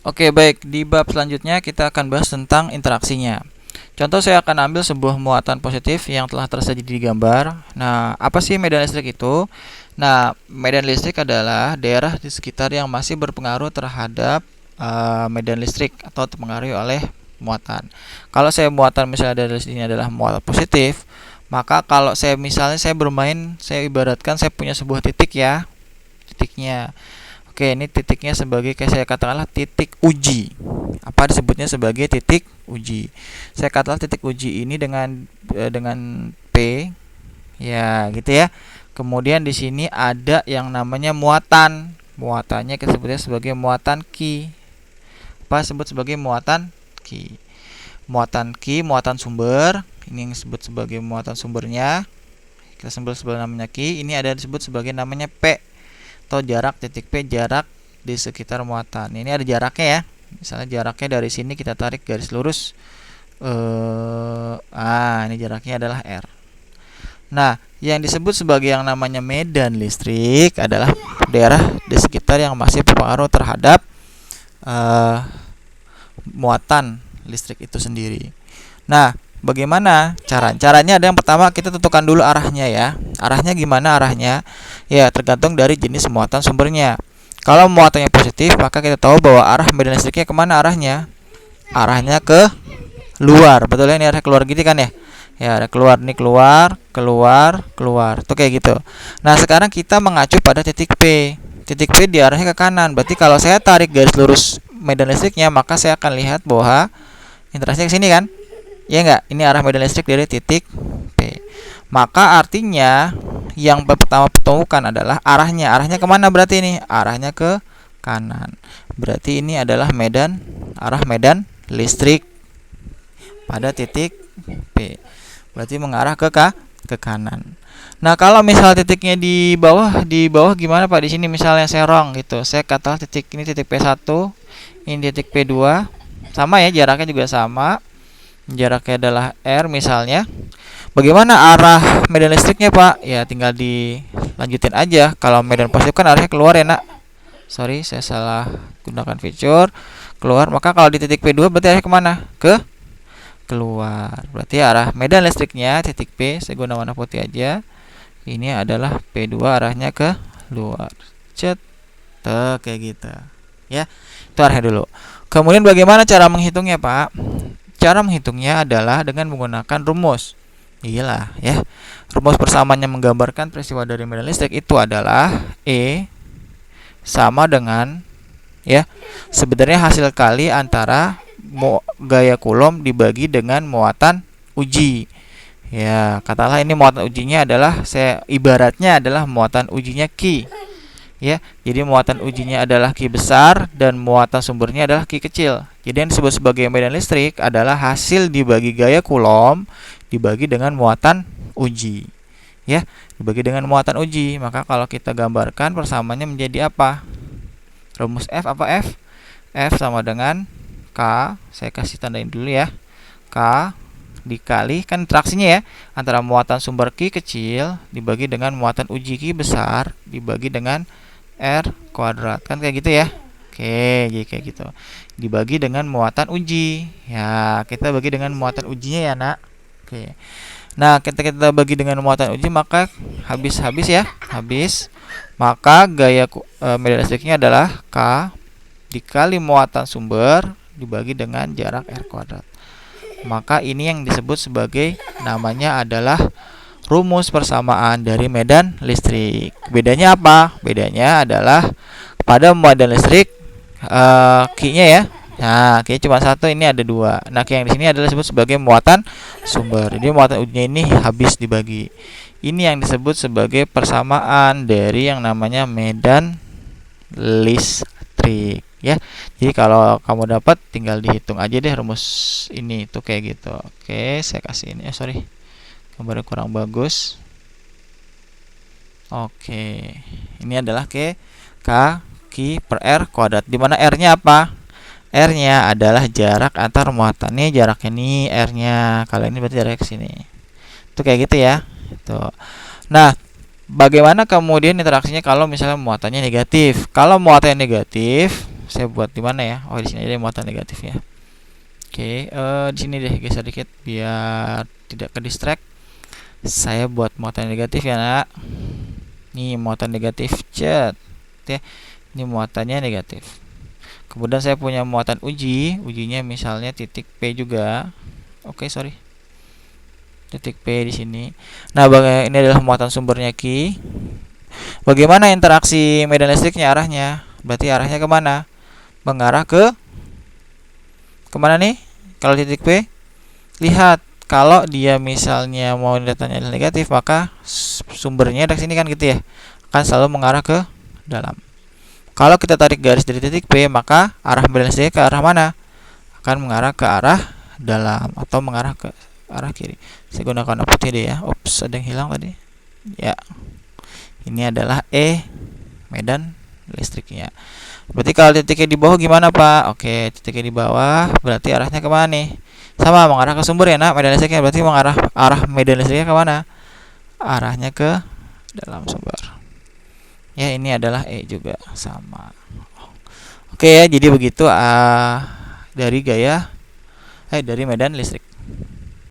Oke, baik. Di bab selanjutnya kita akan bahas tentang interaksinya. Contoh, saya akan ambil sebuah muatan positif yang telah tersaji di gambar. Nah, apa sih medan listrik itu? Nah, medan listrik adalah daerah di sekitar yang masih berpengaruh terhadap medan listrik atau terpengaruh oleh muatan. Kalau saya muatan misalnya dari sini adalah muatan positif, maka kalau saya misalnya saya bermain, saya ibaratkan saya punya sebuah titik ya, titiknya. Oke, ini titiknya sebagai kayak saya katakanlah titik uji. Apa disebutnya sebagai titik uji? Saya katakan titik uji ini dengan P, ya gitu ya. Kemudian di sini ada yang namanya muatan. Muatannya kita sebutnya sebagai muatan Q. Apa disebut sebagai muatan Q? Muatan Q, muatan sumber. Ini yang disebut sebagai muatan sumbernya. Kita sebut sebagai namanya Q. Ini ada disebut sebagai namanya P, atau jarak titik P, jarak di sekitar muatan. Ini ada jaraknya ya. Misalnya jaraknya dari sini kita tarik garis lurus. Ini jaraknya adalah R. Nah, yang disebut sebagai yang namanya medan listrik adalah daerah di sekitar yang masih berpengaruh terhadap muatan listrik itu sendiri. Nah, bagaimana caranya? Ada yang pertama, kita tentukan dulu arahnya ya. Arahnya gimana arahnya? Ya, tergantung dari jenis muatan sumbernya. Kalau muatannya positif, maka kita tahu bahwa arah medan listriknya kemana arahnya? Arahnya ke luar. Betul ya, ini arah keluar gitu kan ya? Ya, ada keluar, nih keluar. Tuh kayak gitu. Nah, sekarang kita mengacu pada titik P. Titik P diarahnya ke kanan. Berarti kalau saya tarik garis lurus medan listriknya, maka saya akan lihat bahwa interaksinya ke sini kan? Ya enggak? Ini arah medan listrik dari titik P. Maka artinya yang pertama temukan adalah arahnya. Arahnya kemana berarti ini? Arahnya ke kanan. Berarti ini adalah arah medan listrik pada titik P. Berarti mengarah ke kanan. Nah, kalau misal titiknya di bawah gimana Pak? Di sini misalnya serong gitu. Saya katakan titik ini titik P1, ini titik P2. Sama ya, jaraknya juga sama. Jaraknya adalah R misalnya. Bagaimana arah medan listriknya Pak? Ya tinggal dilanjutin aja. Kalau medan positif kan arahnya keluar ya nak. Sorry, saya salah gunakan fitur keluar. Maka kalau di titik P2 berarti arahnya kemana? Ke keluar. Berarti arah medan listriknya titik P, saya guna warna putih aja. Ini adalah P2, arahnya ke luar. Cet. Kayak gitu. Ya, itu arahnya dulu. Kemudian bagaimana cara menghitungnya Pak? Cara menghitungnya adalah dengan menggunakan rumus. Iyalah ya. Rumus persamaannya menggambarkan peristiwa dari medan listrik itu adalah E sama dengan ya, sebenarnya hasil kali antara gaya Coulomb dibagi dengan muatan uji. Ya, katakanlah ini muatan ujinya adalah, saya ibaratnya adalah muatan ujinya Q. Ya, jadi muatan ujinya adalah Q besar dan muatan sumbernya adalah Q kecil. Jadi yang disebut sebagai medan listrik adalah hasil dibagi gaya Coulomb dibagi dengan muatan uji. Ya, dibagi dengan muatan uji. Maka kalau kita gambarkan persamaannya menjadi apa? Rumus F apa F? F sama dengan K. Saya kasih tandain dulu ya. K dikali, kan interaksinya ya, antara muatan sumber Q kecil dibagi dengan muatan uji Q besar dibagi dengan R kuadrat. Kan kayak gitu ya. Oke, jadi kayak gitu. Dibagi dengan muatan uji. Ya, kita bagi dengan muatan ujinya ya, Nak. Oke. Nah, kita bagi dengan muatan uji, maka habis ya, habis. Maka gaya medan listriknya adalah K dikali muatan sumber dibagi dengan jarak R kuadrat. Maka ini yang disebut sebagai namanya adalah rumus persamaan dari medan listrik. Bedanya apa? Bedanya adalah pada medan listrik Q-nya ya. Nah, Q cuma satu, ini ada dua. Nah, Q yang di sini adalah disebut sebagai muatan sumber. Jadi muatan ujinya ini habis dibagi. Ini yang disebut sebagai persamaan dari yang namanya medan listrik ya. Jadi kalau kamu dapat tinggal dihitung aja deh rumus ini itu kayak gitu. Oke, saya kasih ini. Sorry, gambarnya kurang bagus. Oke, ini adalah Q per R kuadrat. Dimana R-nya apa? R-nya adalah jarak antar muatannya, jaraknya nih R-nya. Kalau ini berarti jarak sini. Itu kayak gitu ya. Itu. Nah, bagaimana kemudian interaksinya kalau misalnya muatannya negatif? Kalau muatannya negatif, Saya buat di mana ya? Oh, di sini aja muatan negatif ya. Oke, di sini deh geser dikit biar tidak ke distract. Saya buat muatan negatif ya, Nak. Nih muatan negatif cet. Ya. Ini muatannya negatif. Kemudian saya punya muatan ujinya misalnya titik P juga. Oke, sorry. Titik P di sini. Nah, ini adalah muatan sumbernya Ki. Bagaimana interaksi medan listriknya arahnya? Berarti arahnya kemana? Mengarah ke kemana nih? Kalau titik P, lihat kalau dia misalnya mau datanya negatif, maka sumbernya dari sini kan gitu ya, akan selalu mengarah ke dalam. Kalau kita tarik garis dari titik P, maka arah medan listrik ke arah mana? Akan mengarah ke arah dalam atau mengarah ke arah kiri. Saya gunakan putih deh ya. Ups, ada yang hilang tadi. Ya. Ini adalah medan listriknya. Berarti kalau titiknya di bawah gimana, Pak? Oke, titiknya di bawah berarti arahnya kemana nih? Sama, mengarah ke sumber ya, Nak. Medan listriknya berarti arah medan listriknya kemana? Arahnya ke dalam sumber. Ya, ini adalah juga sama. Oke ya, jadi begitu dari dari medan listrik.